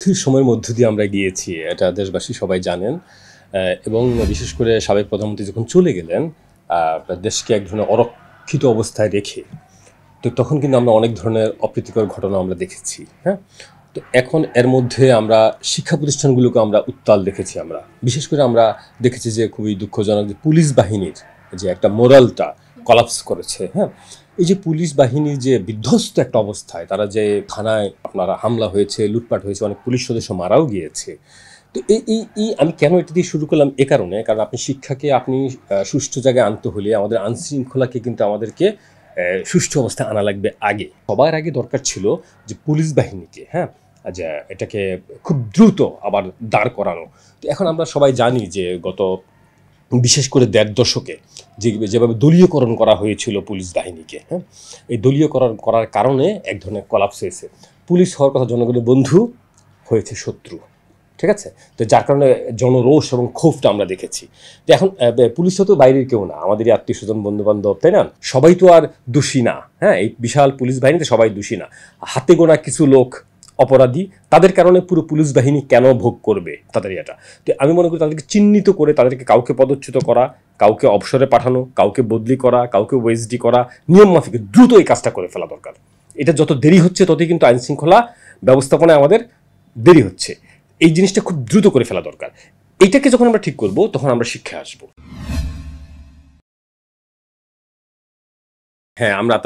সময়ের মধ্য দিয়ে আমরা গিয়েছি, এটা দেশবাসী সবাই জানেন। এবং বিশেষ করে সাবেক প্রধানমন্ত্রী যখন চলে গেলেন দেশকে এক ধরনের অরক্ষিত অবস্থায় রেখে, তো তখন কিন্তু আমরা অনেক ধরনের অপ্রীতিকর ঘটনা আমরা দেখেছি। হ্যাঁ, তো এখন এর মধ্যে আমরা শিক্ষা প্রতিষ্ঠানগুলোকে আমরা উত্তাল দেখেছি। আমরা বিশেষ করে আমরা দেখেছি যে খুবই দুঃখজনক যে পুলিশ বাহিনীর যে একটা মোরালটা কলাপস করেছে। হ্যাঁ, এই যে পুলিশ বাহিনীর যে বিধ্বস্ত একটা অবস্থায়, তারা যে থানায় আপনারা হামলা হয়েছে, লুটপাট হয়েছে, অনেক পুলিশ সদস্য মারাও গিয়েছে। তো এই আমি কেন এটা দিয়ে শুরু করলাম এ কারণে, কারণ আপনি শিক্ষাকে আপনি সুষ্ঠু জায়গায় আনতে হলে আমাদের আইনশৃঙ্খলাকে কিন্তু আমাদেরকে সুষ্ঠু অবস্থায় আনা লাগবে আগে। সবার আগে দরকার ছিল যে পুলিশ বাহিনীকে, হ্যাঁ, যে এটাকে খুব দ্রুত আবার দাঁড় করানো। তো এখন আমরা সবাই জানি যে গত বিশেষ করে ১.৫ দশকে যেভাবে দলীয়করণ করা হয়েছিল পুলিশ বাহিনীকে, হ্যাঁ, এই দলীয়করণ করার কারণে এক ধরনের কলাপস হয়েছে। পুলিশ হওয়ার কথা জনগণের বন্ধু, হয়েছে শত্রু। ঠিক আছে, তো যার কারণে জনরোষ এবং ক্ষোভটা আমরা দেখেছি। তো এখন পুলিশ তো বাইরের কেউ না, আমাদেরই আত্মীয় স্বজন, বন্ধু বান্ধব, তাই না? সবাই তো আর দোষী না। হ্যাঁ, এই বিশাল পুলিশ বাহিনীতে সবাই দোষী না। হাতে গোনা কিছু লোক অপরাধী, তাদের কারণে পুরো পুলিশ বাহিনী কেন ভোগ করবে তাদের এটা? তো আমি মনে করি তাদেরকে চিহ্নিত করে তাদেরকে কাউকে পদচ্যুত করা, কাউকে অবসরে পাঠানো, কাউকে বদলি করা, কাউকে ওএসডি করা, নিয়ম মাফিক দ্রুত এই কাজটা করে ফেলা দরকার। এটা যত দেরি হচ্ছে ততই কিন্তু আইন শৃঙ্খলা ব্যবস্থাপনায় আমাদের দেরি হচ্ছে। এই জিনিসটা খুব দ্রুত করে ফেলা দরকার। এইটাকে যখন আমরা ঠিক করব তখন আমরা শিক্ষায় আসবো। হ্যাঁ, আমরা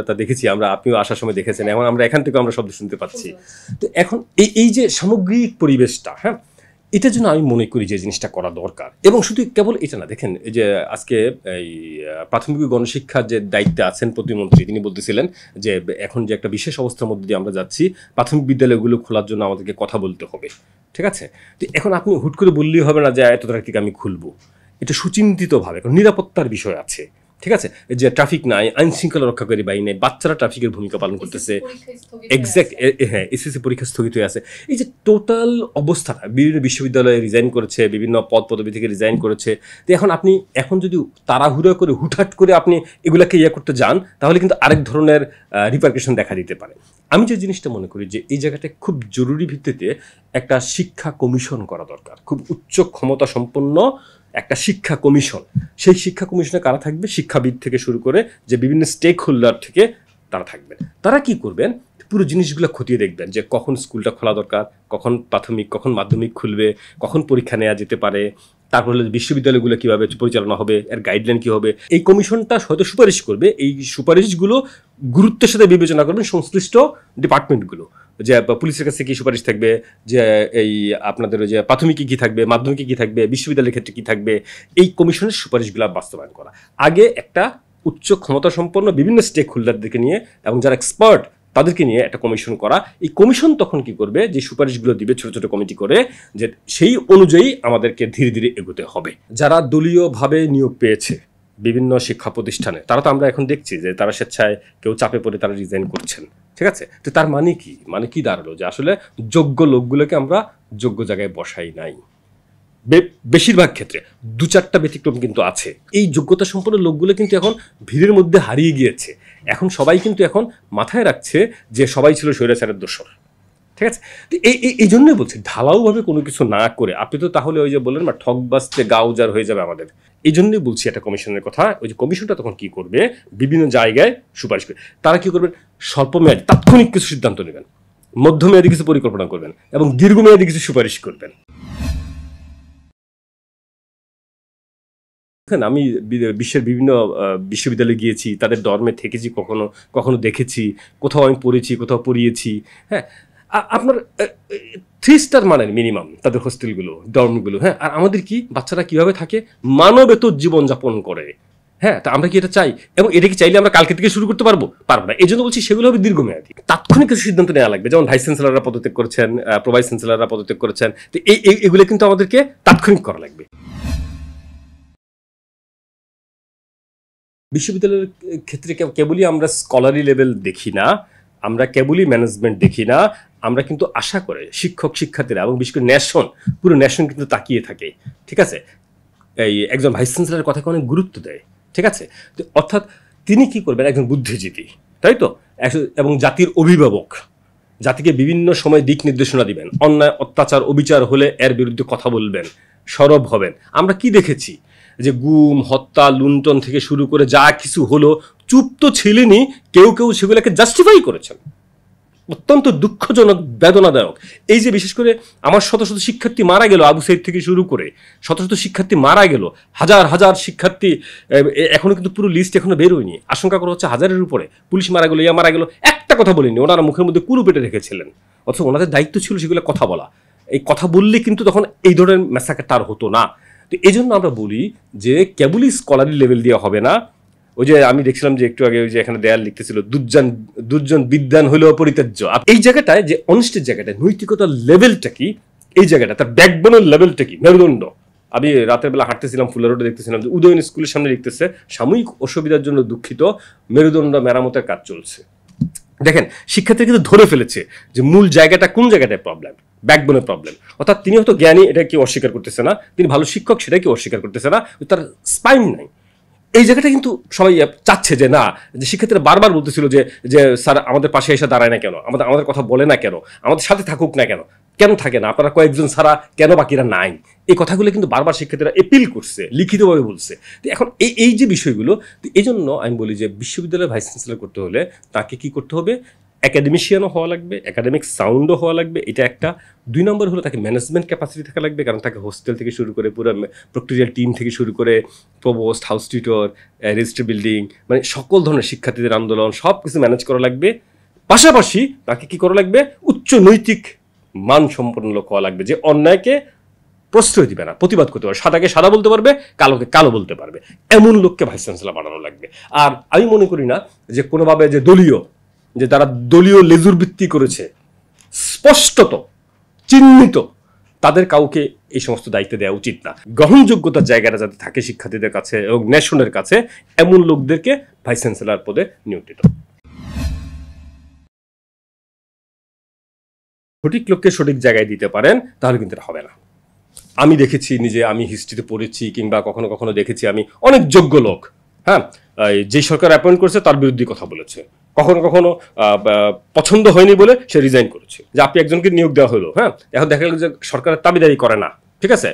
তা দেখেছি, আপনিও আসার সময় দেখেছেন। এখন আমরা এখান থেকে আমরা শব্দ শুনতে পাচ্ছি। তো এখন এই যে সামগ্রিক পরিবেশটা, হ্যাঁ, এটার জন্য আমি মনে করি যে জিনিসটা করা দরকার। এবং শুধু কেবল এটা না, দেখেন এই যে আজকে এই প্রাথমিক গণশিক্ষার যে দায়িত্বে আছেন প্রতিমন্ত্রী, তিনি বলতেছিলেন যে এখন যে একটা বিশেষ অবস্থার মধ্যে দিয়ে আমরা যাচ্ছি, প্রাথমিক বিদ্যালয়গুলো খোলার জন্য আমাদেরকে কথা বলতে হবে। ঠিক আছে, তো এখন আপনি হুট করে বললেই হবে না যে এত তারিখ থেকে আমি খুলবো। এটা সুচিন্তিতভাবে, কারণ নিরাপত্তার বিষয় আছে। ঠিক আছে, যে ট্রাফিক নাই, আইন শৃঙ্খলা রক্ষাকারী বাহিনী নেই, বাচ্চারা ট্রাফিকের ভূমিকা পালন করতেছে। এক্স্যাক্ট, হ্যাঁ, এসএসসি পরীক্ষা স্থগিত হয়ে আছে। এই যে টোটাল অবস্থাটা, বিভিন্ন বিশ্ববিদ্যালয়ে রিজাইন করেছে, বিভিন্ন পদ পদবি থেকে রিজাইন করেছে। তো এখন যদি তাড়াহুড়ো করে হুটহাট করে আপনি এগুলাকে করতে যান, তাহলে কিন্তু আরেক ধরনের রিপারকেশন দেখা দিতে পারে। আমি যে জিনিসটা মনে করি যে এই জায়গাটায় খুব জরুরি ভিত্তিতে একটা শিক্ষা কমিশন করা দরকার, খুব উচ্চ ক্ষমতা সম্পন্ন একটা শিক্ষা কমিশন। সেই শিক্ষা কমিশনে কারা থাকবে? শিক্ষাবিদ থেকে শুরু করে যে বিভিন্ন স্টেক হোল্ডার থেকে তারা থাকবেন। তারা কি করবেন? পুরো জিনিসগুলো খতিয়ে দেখবেন যে কখন স্কুলটা খোলা দরকার, কখন প্রাথমিক, কখন মাধ্যমিক খুলবে, কখন পরীক্ষা নেওয়া যেতে পারে, তারপর বিশ্ববিদ্যালয়গুলো কীভাবে পরিচালনা হবে, এর গাইডলাইন কী হবে। এই কমিশনটা হয়তো সুপারিশ করবে, এই সুপারিশগুলো গুরুত্বের সাথে বিবেচনা করবেন সংশ্লিষ্ট ডিপার্টমেন্টগুলো। যে পুলিশের কাছে কী সুপারিশ থাকবে, যে এই আপনাদের যে প্রাথমিকে কী থাকবে, মাধ্যমিকে কী থাকবে, বিশ্ববিদ্যালয়ের ক্ষেত্রে কী থাকবে, এই কমিশনের সুপারিশগুলো বাস্তবায়ন করা। আগে একটা উচ্চ ক্ষমতা সম্পন্ন বিভিন্ন স্টেক হোল্ডারদেরকে নিয়ে এবং যারা এক্সপার্ট তাদেরকে নিয়ে একটা কমিশন করা। এই কমিশন তখন কি করবে? যে সুপারিশগুলো দিবে ছোট ছোট কমিটি করে, যে সেই অনুযায়ী আমাদেরকে ধীরে ধীরে এগোতে হবে। যারা দলীয়ভাবে নিয়োগ পেয়েছে বিভিন্ন শিক্ষা প্রতিষ্ঠানে, তারা তো আমরা এখন দেখছি যে তারা স্বেচ্ছায়, কেউ চাপে পড়ে তারা রিজাইন করছেন। ঠিক আছে, তো তার মানে কি দাঁড়ালো? যে আসলে যোগ্য লোকগুলোকে আমরা যোগ্য জায়গায় বসাই নাই। বেশিরভাগ ক্ষেত্রে ২-৪টা ব্যতিক্রম কিন্তু আছে। এই যোগ্যতা সম্পন্ন লোকগুলো কিন্তু এখন ভিড়ের মধ্যে হারিয়ে গিয়েছে। এখন সবাই কিন্তু এখন মাথায় রাখছে যে সবাই ছিল স্বৈরাচারের দোসর। ঠিক আছে, তো এই জন্যই বলছি, ঢালাওভাবে কোনো কিছু না করে আপনি তো তাহলে ওই যে বললেন না, ঠকবাজতে গা উজাড় হয়ে যাবে আমাদের। এই জন্যই বলছি একটা কমিশনের কথা। ওই যে কমিশনটা তখন কি করবে? বিভিন্ন জায়গায় সুপারিশ করবে। তারা কি করবেন? স্বল্পমেয়াদী তাৎক্ষণিক কিছু সিদ্ধান্ত নেবেন, মধ্যমেয়াদী কিছু পরিকল্পনা করবেন এবং দীর্ঘমেয়াদী কিছু সুপারিশ করবেন। আমি বিশ্বের বিভিন্ন বিশ্ববিদ্যালয়ে গিয়েছি, তাদের ডর্মে থেকেছি, কখনো কখনো দেখেছি, কোথাও আমি পড়েছি, কোথাও পড়িয়েছি। হ্যাঁ, আপনার 3 স্টার মানের মিনিমাম তাদের হোস্টেলগুলো, ডর্মগুলো। হ্যাঁ, আর আমাদের কি বাচ্চারা কীভাবে থাকে? মানবেতর জীবনযাপন করে। হ্যাঁ, তা আমরা কি এটা চাই? এবং এটা কি চাইলে আমরা কালকে থেকে শুরু করতে পারবো না। এই জন্য বলছি সেগুলো হবে দীর্ঘমেয়াদী, তাৎক্ষণিক কিছু সিদ্ধান্ত নেওয়া লাগবে। যেমন ভাইস চ্যান্সেলররা পদত্যাগ করেছেন, প্রোভাইস চ্যান্সেলররা পদত্যাগ করেছেন। তো এগুলো কিন্তু আমাদেরকে তাৎক্ষণিক করা লাগবে। বিশ্ববিদ্যালয়ের ক্ষেত্রে কেবলই আমরা স্কলারি লেভেল দেখি না, আমরা কেবলই ম্যানেজমেন্ট দেখি না, আমরা কিন্তু আশা করে শিক্ষক শিক্ষার্থীরা এবং বিশেষ করে পুরো ন্যাশন কিন্তু তাকিয়ে থাকে। ঠিক আছে, এই একজন ভাইস চ্যান্সেলরের কথাকে অনেক গুরুত্ব দেয়। ঠিক আছে, তো অর্থাৎ তিনি কি করবেন? একজন বুদ্ধিজীবী, তাই তো, এবং জাতির অভিভাবক, জাতিকে বিভিন্ন সময় দিক নির্দেশনা দিবেন, অন্যায় অত্যাচার অবিচার হলে এর বিরুদ্ধে কথা বলবেন, সরব হবেন। আমরা কি দেখেছি যে গুম হত্যা লুণ্ঠন থেকে শুরু করে যা কিছু হলো, চুপ তো ছিলেনই, কেউ কেউ সেগুলোকে জাস্টিফাই করেছেন। অত্যন্ত দুঃখজনক, বেদনাদায়ক। এই যে বিশেষ করে আমার শত শত শিক্ষার্থী মারা গেল, আবু সাইদ থেকে শুরু করে শত শত শিক্ষার্থী মারা গেল, হাজার হাজার শিক্ষার্থী, এখনো কিন্তু পুরো লিস্ট এখনো বের হয়নি, আশঙ্কা করা হচ্ছে হাজারের উপরে। পুলিশ মারা গেল, ইয়া মারা গেল, একটা কথা বলেনি, ওনারা মুখের মধ্যে কুলু পেটে রেখেছিলেন, অথচ ওনাদের দায়িত্ব ছিল সেগুলো কথা বলা। এই কথা বললে কিন্তু তখন এই ধরনের ম্যাসাকারটা আর হতো না। তো এই জন্য আমরা বলি যে কেবলই স্কলারি লেভেল দিয়ে হবে না। ওই যে আমি দেখছিলাম যে একটু আগে ওই যে এখানে দেয়াল লিখতেছিল দুর্জন বিদ্যান হলেও পরিত্যাজ্য। এই জায়গাটায় যে অনিষ্টের জায়গাটায় নৈতিকতার লেভেলটা কি, এই জায়গাটা তার ব্যাকবোনের লেভেলটা কি, মেরুদণ্ড। আমি রাতের বেলা হাঁটতেছিলাম, ফুলের রোডে দেখতেছিলাম যে উদয়ন স্কুলের সামনে লিখতেছে সাময়িক অসুবিধার জন্য দুঃখিত, মেরুদণ্ড মেরামতের কাজ চলছে। দেখেন শিক্ষার্থী কিন্তু ধরে ফেলেছে যে মূল জায়গাটা কোন জায়গাটায় প্রবলেম, ব্যাকবোনের প্রবলেম। অর্থাৎ তিনি হয়তো জ্ঞানী, এটা কেউ অস্বীকার করতেছে না, তিনি ভালো শিক্ষক, সেটা কেউ অস্বীকার করতেছে না, তার স্পাইন নাই। এই জায়গাটা কিন্তু সবাই চাচ্ছে যে না, যে শিক্ষার্থীরা বারবার বলতেছিল যে যে স্যার আমাদের পাশে এসে দাঁড়ায় না কেন, আমাদের কথা বলে না কেন, আমাদের সাথে থাকুক না কেন, কেন থাকে না, আপনারা কয়েকজন ছাড়া কেন বাকিরা নাই। এই কথাগুলো কিন্তু বারবার শিক্ষার্থীরা এপিল করছে, লিখিতভাবে বলছে। তো এখন এই যে বিষয়গুলো, এই জন্য আমি বলি যে বিশ্ববিদ্যালয়ের ভাইস চ্যান্সেলর করতে হলে তাকে কি করতে হবে, একাডেমিশিয়ানও হওয়া লাগবে, একাডেমিক সাউন্ডও হওয়া লাগবে, এটা একটা। 2 নম্বর হলো তাকে ম্যানেজমেন্ট ক্যাপাসিটি থাকা লাগবে, কারণ তাকে হোস্টেল থেকে শুরু করে পুরো প্রক্টোরিয়াল টিম থেকে শুরু করে provost, house tutor, registry building, মানে সকল ধরনের শিক্ষার্থীদের আন্দোলন সব কিছু ম্যানেজ করা লাগবে। পাশাপাশি তাকে কি করা লাগবে, উচ্চ নৈতিক মান সম্পন্ন লোক হওয়া লাগবে, যে অন্যায়কে প্রশ্রয় দিবে না, প্রতিবাদ করতে পারবে, সাদাকে সাদা বলতে পারবে, কালোকে কালো বলতে পারবে, এমন লোককে ভাইস চ্যান্সেলর বানানো লাগবে। আর আমি মনে করি না যে কোনোভাবে যে দলীয়, যে তারা দলীয় লেজুর ভিত্তি করেছে, স্পষ্টত চিহ্নিত, তাদের কাউকে এই সমস্ত দায়িত্ব দেওয়া উচিত না। গ্রহণযোগ্যতার জায়গাটা যাতে থাকে শিক্ষার্থীদের কাছে এবং ন্যাশনের কাছে, এমন লোকদেরকে ভাইস চ্যান্সেলর পদে নিয়োগ দিতে। সঠিক লোককে সঠিক জায়গায় দিতে পারেন, তাহলে কিন্তু এটা হবে না। আমি দেখেছি নিজে, আমি হিস্ট্রিতে পড়েছি, কিংবা কখনো কখনো দেখেছি আমি অনেক যোগ্য লোক, হ্যাঁ, যে সরকার অ্যাপয়েন্ট করেছে তার বিরুদ্ধে কথা বলেছে, কখনো কখনো পছন্দ হয়নি বলে সে রিজাইন করেছে। যে আপনি একজনকে নিয়োগ দেওয়া হলো, হ্যাঁ, এখন দেখা গেল যে সরকারের দাবিদারি করে না, ঠিক আছে,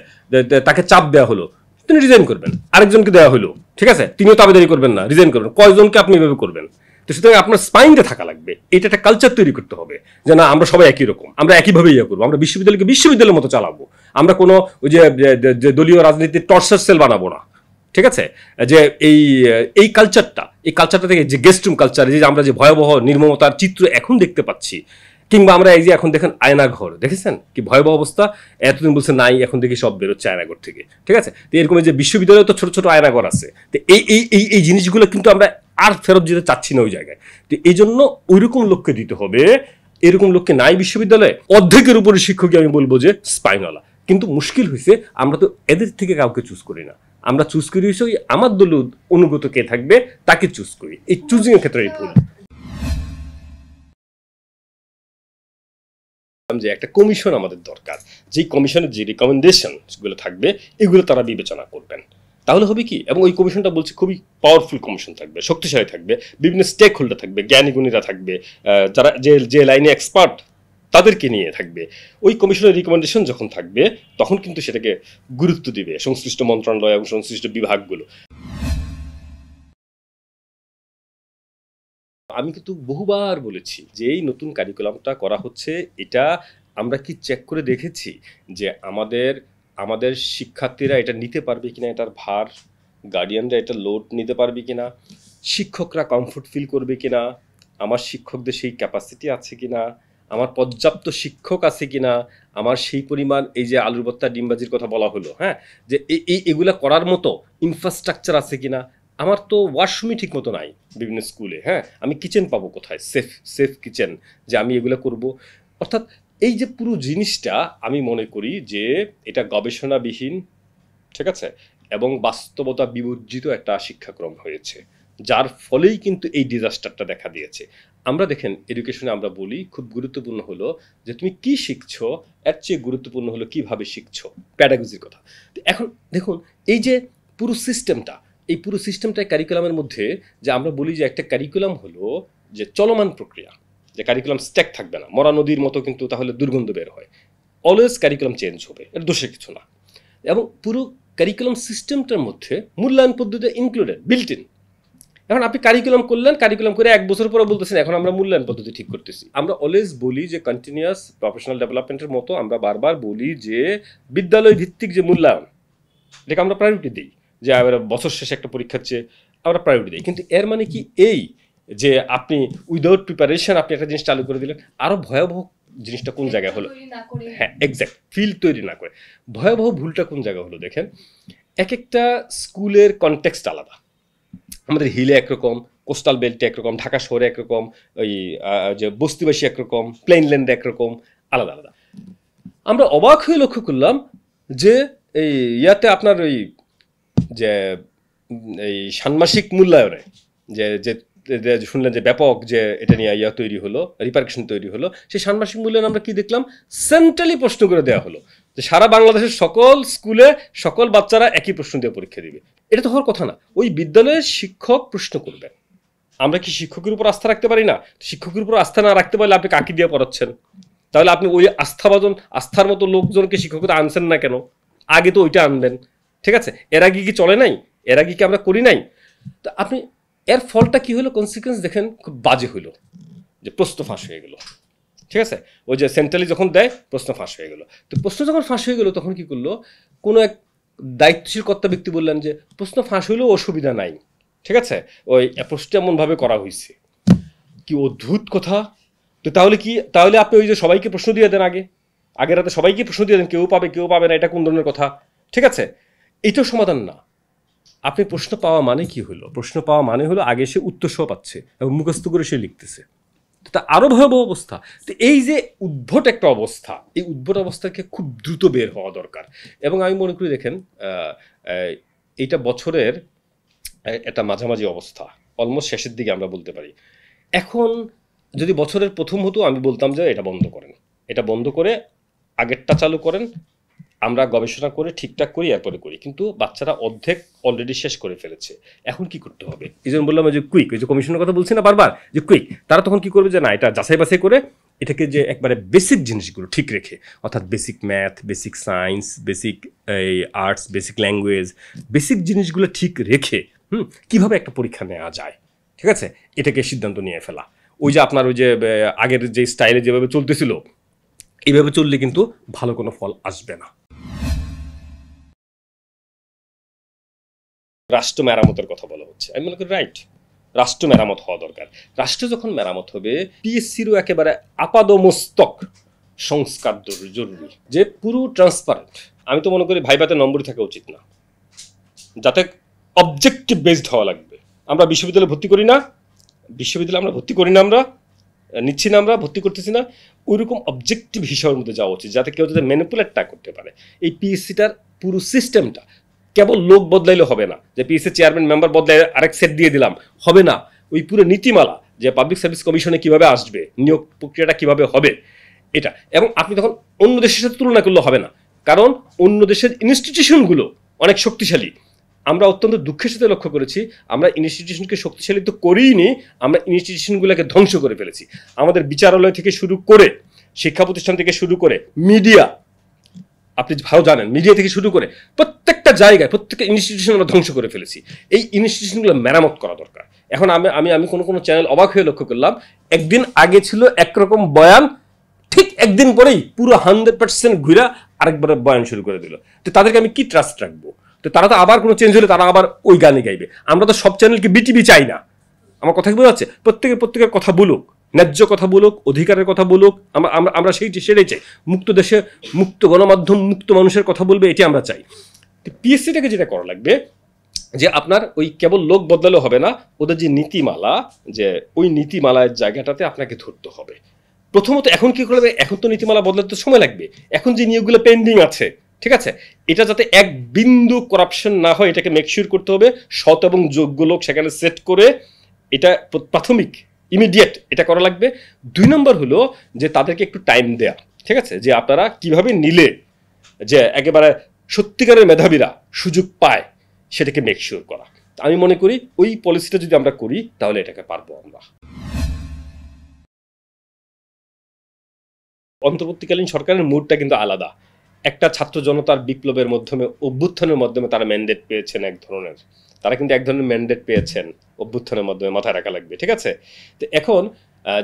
তাকে চাপ দেওয়া হলো, তিনি রিজাইন করবেন। আরেকজনকে দেওয়া হলো, ঠিক আছে, তিনিও দাবিদারি করবেন না, রিজাইন করবেন। কয়জনকে আপনি এভাবে করবেন? তো সুতরাং আপনার স্পাইনটা থাকা লাগবে, এটা একটা কালচার তৈরি করতে হবে যে না, আমরা সবাই একই রকম, আমরা একইভাবে ইয়ে করবো, আমরা বিশ্ববিদ্যালয়কে বিশ্ববিদ্যালয়ের মতো চালাবো, আমরা কোনো ওই যে দলীয় রাজনীতির টর্চার সেল বানাবো না, ঠিক আছে। যে এই কালচারটা থেকে যে গেস্ট রুম কালচার, যে আমরা যে ভয়াবহ নির্মমতার চিত্র এখন দেখতে পাচ্ছি, কিংবা আমরা এই যে এখন দেখেন আয়নাঘর, দেখেছেন কি ভয়াবহ অবস্থা, এতদিন বলছে নাই, এখন দেখি সব বেরোচ্ছে আয়নাঘর থেকে, ঠিক আছে। তো এরকম যে বিশ্ববিদ্যালয়ে তো ছোট ছোট আয়নাঘর আছে, তো এই জিনিসগুলো কিন্তু আমরা আর ফেরত যেতে চাচ্ছি না ওই জায়গায়। তো এই জন্য ওইরকম লোককে দিতে হবে, এরকম লোককে নাই বিশ্ববিদ্যালয়ে। অর্ধেকের উপরে শিক্ষকই আমি বলবো যে স্পাইনওয়ালা। কিন্তু মুশকিল হয়েছে আমরা তো এদের থেকে কাউকে চুজ করি না, আমরা চুজ করি হচ্ছে আমার দল অনুগত কে থাকবে তাকে চুজ করি। এই চুজিং এর ক্ষেত্রে ভুল। যে একটা কমিশন আমাদের দরকার, যেই কমিশনের যে রিকমেন্ডেশন গুলো থাকবে এগুলো তারা বিবেচনা করবেন, তাহলে হবে কি। এবং ওই কমিশনটা বলছে খুবই পাওয়ারফুল কমিশন থাকবে, শক্তিশালী থাকবে, বিভিন্ন স্টেক হোল্ডার থাকবে, জ্ঞানী গুণীরা থাকবে, যারা যে লাইনে এক্সপার্ট তাদেরকে নিয়ে থাকবে। ওই কমিশনের রিকমেন্ডেশন যখন থাকবে তখন কিন্তু সেটাকে গুরুত্ব দিবে সংশ্লিষ্ট মন্ত্রণালয় এবং সংশ্লিষ্ট বিভাগগুলো। আমি কিন্তু বহুবার বলেছি যে এই নতুন কারিকুলামটা করা হচ্ছে, এটা আমরা কি চেক করে দেখেছি যে আমাদের শিক্ষার্থীরা এটা নিতে পারবে কিনা, এটার ভার, গার্ডিয়ানরা এটা লোড নিতে পারবে কিনা, শিক্ষকরা কমফোর্ট ফিল করবে কিনা, আমার শিক্ষকদের সেই ক্যাপাসিটি আছে কিনা, আমার পর্যাপ্ত শিক্ষক আছে কিনা, আমার সেই পরিমাণ এই যে আলুর ভর্তা ডিমবাজির কথা বলা হলো, হ্যাঁ, যে এগুলা করার মতো ইনফ্রাস্ট্রাকচার আছে কিনা। আমার তো ওয়াশরুমই ঠিক মতো নাই বিভিন্ন স্কুলে, হ্যাঁ, আমি কিচেন পাবো কোথায়, সেফ কিচেন, যে আমি এগুলো করব। অর্থাৎ এই যে পুরো জিনিসটা আমি মনে করি যে এটা গবেষণাবিহীন, ঠিক আছে, এবং বাস্তবতা বিবর্জিত একটা শিক্ষাক্রম হয়েছে, যার ফলেই কিন্তু এই ডিজাস্টারটা দেখা দিয়েছে। আমরা দেখেন এডুকেশনে আমরা বলি খুব গুরুত্বপূর্ণ হলো যে তুমি কি শিখছো, এর চেয়ে গুরুত্বপূর্ণ হলো কিভাবে শিখছো, প্যাডাগজির কথা। এখন দেখুন এই যে পুরো সিস্টেমটা কারিকুলামের মধ্যে, যে আমরা বলি যে একটা কারিকুলাম হলো যে চলমান প্রক্রিয়া, যে কারিকুলাম স্ট্যাক থাকবে না, মরা নদীর মতো কিন্তু তাহলে দুর্গন্ধ বের হয়। অলওয়েজ কারিকুলাম চেঞ্জ হবে, এটা দোষের কিছু না। এবং পুরো কারিকুলাম সিস্টেমটার মধ্যে মূল্যায়ন পদ্ধতি ইনক্লুডেড, বিল্ট ইন। এখন আপনি কারিকুলাম করলেন, কারিকুলাম করে 1 বছর পরে বলতেছেন এখন আমরা মূল্যায়ন পদ্ধতি ঠিক করতেছি। আমরা অলওয়েজ বলি যে কন্টিনিউয়াস প্রফেশনাল ডেভেলপমেন্টের মতো আমরা বারবার বলি যে বিদ্যালয় ভিত্তিক যে মূল্যায়ন, এটাকে আমরা প্রায়োরিটি দিই, যে আমরা বছর শেষে একটা পরীক্ষার চেয়ে আমরা প্রায়োরিটি দিই। কিন্তু এর মানে কি এই যে আপনি উইদাউট প্রিপারেশন আপনি একটা জিনিস চালু করে দিলেন? আরও ভয়াবহ জিনিসটা কোন জায়গায় হলো, হ্যাঁ এক্স্যাক্ট, ফিল্ড তৈরি না করে। ভয়াবহ ভুলটা কোন জায়গায় হলো দেখেন, এক একটা স্কুলের কনটেক্সট আলাদা। আমাদের হিলে একরকম, কোস্টাল বেল্টে একরকম, ঢাকা শহরে একরকম, ওই যে বস্তিবাসী একরকম, প্লেইনল্যান্ডে একরকম, আলাদা আলাদা। আমরা অবাক হয়ে লক্ষ্য করলাম যে এই ইয়াতে আপনার ওই যে এই ষান্মাসিক মূল্যায়নে যে যে শুনলেন যে ব্যাপক যে এটা নিয়ে ইয়া তৈরি হলো, রিপারকেশন তৈরি হলো, সেই ষান্মাসিক মূল্যায়ন আমরা কি দেখলাম, সেন্ট্রালি প্রশ্ন করে দেওয়া হলো যে সারা বাংলাদেশের সকল স্কুলে সকল বাচ্চারা একই প্রশ্ন দিয়ে পরীক্ষা দিবে। এটা তো হওয়ার কথা না। ওই বিদ্যালয়ের শিক্ষক প্রশ্ন করবেন। আমরা কি শিক্ষকের উপর আস্থা রাখতে পারি না? শিক্ষকের উপর আস্থা না রাখতে পারলে আপনি কাকে দিয়ে পড়াচ্ছেন? তাহলে আপনি ওই আস্থার মতো লোকজনকে শিক্ষকতা আনছেন না কেন? আগে তো ওইটা আনবেন। ঠিক আছে, এর আগে কি চলে নাই? এর আগে কি আমরা করি নাই? তো আপনি এর ফলটা কি হলো, কনসিকুয়েন্স দেখেন, খুব বাজে হইলো, যে প্রশ্ন ফাঁস হয়ে গেল। ঠিক আছে, ওই যে সেন্ট্রালি যখন দেয় প্রশ্ন ফাঁস হয়ে গেল। তো প্রশ্ন যখন ফাঁস হয়ে গেল তখন কি করলো, কোনো এক দায়িত্বশীল কর্তা ব্যক্তি বললেন যে প্রশ্ন ফাঁস হইলেও অসুবিধা নাই। ঠিক আছে, ওই প্রশ্নটা এমনভাবে করা হয়েছে। কি অদ্ভুত কথা! তো তাহলে আপনি ওই যে সবাইকে প্রশ্ন দিয়ে দেন, আগের রাতে সবাইকে প্রশ্ন দিয়ে দেন, কেউ পাবে কেউ পাবে না, এটা কোন ধরনের কথা? ঠিক আছে, এটাও সমাধান না। আপনি প্রশ্ন পাওয়া মানে কি হলো? প্রশ্ন পাওয়া মানে হলো আগে সে উত্তর সহ পাচ্ছে এবং মুখস্থ করে সে লিখতেছে। তা আরো ভয়াবহ অবস্থা। তো এই যে উদ্ভট একটা অবস্থা, এই উদ্ভট অবস্থাকে খুব দ্রুত বের হওয়া দরকার। এবং আমি মনে করি দেখেন, এইটা বছরের একটা মাঝামাঝি অবস্থা, অলমোস্ট শেষের দিকে আমরা বলতে পারি। এখন যদি বছরের প্রথম হতো আমি বলতাম যে এটা বন্ধ করেন, এটা বন্ধ করে আগেরটা চালু করেন, আমরা গবেষণা করে ঠিকঠাক করি, এরপরে করি। কিন্তু বাচ্চারা অর্ধেক অলরেডি শেষ করে ফেলেছে। এখন কি করতে হবে? এই জন্য বললাম যে কুইক, ওই যে কমিশনের কথা বলছি না বারবার, যে কুইক। তারা তখন কি করবে, যে না এটা যাচাই বাছাই করে এটাকে যে একবারে বেসিক জিনিসগুলো ঠিক রেখে, অর্থাৎ basic math, basic science, basic এই আর্টস, বেসিক ল্যাঙ্গুয়েজ, বেসিক জিনিসগুলো ঠিক রেখে কিভাবে একটা পরীক্ষা নেওয়া যায়, ঠিক আছে, এটাকে সিদ্ধান্ত নিয়ে ফেলা। ওই যে আপনার ওই যে আগের যে স্টাইলে যেভাবে চলতেছিল, এইভাবে চললে কিন্তু ভালো কোনো ফল আসবে না। রাষ্ট্র মেরামতের কথা বলা হচ্ছে, আমি মনে করি রাইট, রাষ্ট্র মেরামত হওয়া দরকার। রাষ্ট্র যখন মেরামত হবে, পিএসসিরও একেবারে আপাদমস্তক সংস্কার জরুরি, যে পুরো ট্রান্সপারেন্ট। আমি তো মনে করি ভাইভাতে নম্বরই থাকা উচিত না, যাতে অবজেক্টিভ বেসড হওয়া লাগবে। আমরা বিশ্ববিদ্যালয়ে ভর্তি করি না, আমরা নিচ্ছি না, আমরা ভর্তি করতেছি না, ওইরকম অবজেক্টিভ হিসাবের মধ্যে যাওয়া উচিত, যাতে কেউ যাতে ম্যানিপুলেট না করতে পারে। এই পিএসসিটার পুরো সিস্টেমটা কেবল লোক বদলাইলে হবে না, যে পিএসসি চেয়ারম্যান মেম্বার বদলাই আরেক সেট দিয়ে দিলাম, হবে না। ওই পুরো নীতিমালা, যে পাবলিক সার্ভিস কমিশনে কিভাবে আসবে, নিয়োগ প্রক্রিয়াটা কিভাবে হবে, এটা। এবং আপনি তখন অন্য দেশের সাথে তুলনা করলে হবে না, কারণ অন্য দেশের ইনস্টিটিউশনগুলো অনেক শক্তিশালী। আমরা অত্যন্ত দুঃখের সাথে লক্ষ্য করেছি, আমরা ইনস্টিটিউশনকে শক্তিশালী তো করিনি, আমরা ইনস্টিটিউশনগুলোকে ধ্বংস করে ফেলেছি। আমাদের বিচারালয় থেকে শুরু করে, শিক্ষা প্রতিষ্ঠান থেকে শুরু করে, মিডিয়া, আপনি ভালো জানেন, মিডিয়া থেকে শুরু করে প্রত্যেকটা জায়গায়, প্রত্যেকটা ইনস্টিটিউশন আমরা ধ্বংস করে ফেলেছি। এই ইনস্টিটিউশনগুলো মেরামত করা দরকার। এখন আমি কোনো চ্যানেল অবাক হয়ে লক্ষ্য করলাম, একদিন আগে ছিল একরকম বয়ান, ঠিক একদিন পরেই পুরো 100% ঘুরা আরেকবার বয়ান শুরু করে দিল। তো তাদেরকে আমি কি ট্রাস্ট রাখবো? তো তারা তো আবার কোনো চেঞ্জ হলে তারা আবার ওই গানে গাইবে। আমরা তো সব চ্যানেলকে বিটিভি চাই না। আমার কথা কি বোঝা যাচ্ছে? প্রত্যেকের কথা বলুক, ন্যায্য কথা বলুক, অধিকারের কথা বলুক, আমরা সেটাই চাই। মুক্ত দেশে মুক্ত গণমাধ্যম, মুক্ত মানুষের কথা বলবে, এটি আমরা চাই। পিএসসিটাকে যেটা করা লাগবে, যে আপনার ওই কেবল লোক বদলালে হবে না, ওদের যে নীতিমালা, যে ওই নীতিমালার জায়গাটাতে আপনাকে ধরতে হবে। প্রথমত এখন কি করবে, এখন তো নীতিমালা বদলাতে সময় লাগবে। এখন যে নিয়োগগুলো পেন্ডিং আছে, ঠিক আছে, এটা যাতে এক বিন্দু করাপশন না হয়, এটাকে মেকশিওর করতে হবে। সৎ এবং যোগ্য লোক সেখানে সেট করে, এটা প্রাথমিক ইমিডিয়েট এটা করা লাগবে। 2 নম্বর হলো যে তাদেরকে একটু টাইম দেয়া, ঠিক আছে, যে আপনারা কিভাবে নিলে যে একেবারে সত্যিকারের মেধাবীরা সুযোগ পায়, সেটাকে মেকশিওর করা। আমি মনে করি ওই পলিসিটা যদি আমরা করি, তাহলে এটাকে পারবো আমরা। অন্তর্বর্তীকালীন সরকারের মুডটা কিন্তু আলাদা। একটা ছাত্র জনতার বিপ্লবের মাধ্যমে, অভ্যুত্থানের মাধ্যমে তারা ম্যান্ডেট পেয়েছেন এক ধরনের, তারা কিন্তু এক ধরনের ম্যান্ডেট পেয়েছেন অভ্যুত্থানের মাধ্যমে, মাথায় রাখা লাগবে, ঠিক আছে? তো এখন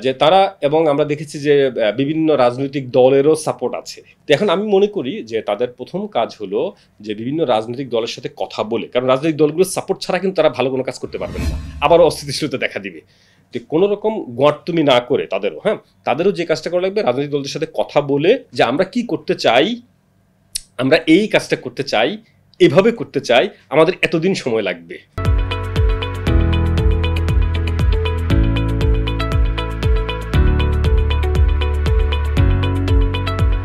যে তারা, এবং আমরা দেখেছি যে বিভিন্ন রাজনৈতিক দলেরও সাপোর্ট আছে। তো এখন আমি মনে করি যে তাদের প্রথম কাজ হলো যে বিভিন্ন রাজনৈতিক দলের সাথে কথা বলে, কারণ রাজনৈতিক দলগুলোর সাপোর্ট ছাড়া কিন্তু তারা ভালো কোনো কাজ করতে পারবেন না, আবারও অস্থিতিশীলতা দেখা দিবে। তো কোনো রকম গোয়ার্তুমি না করে তাদেরও যে কাজটা করা লাগবে, রাজনৈতিক দলদের সাথে কথা বলে যে আমরা কি করতে চাই, আমরা এই কাজটা করতে চাই, এভাবে করতে চাই, আমাদের এতদিন সময় লাগবে।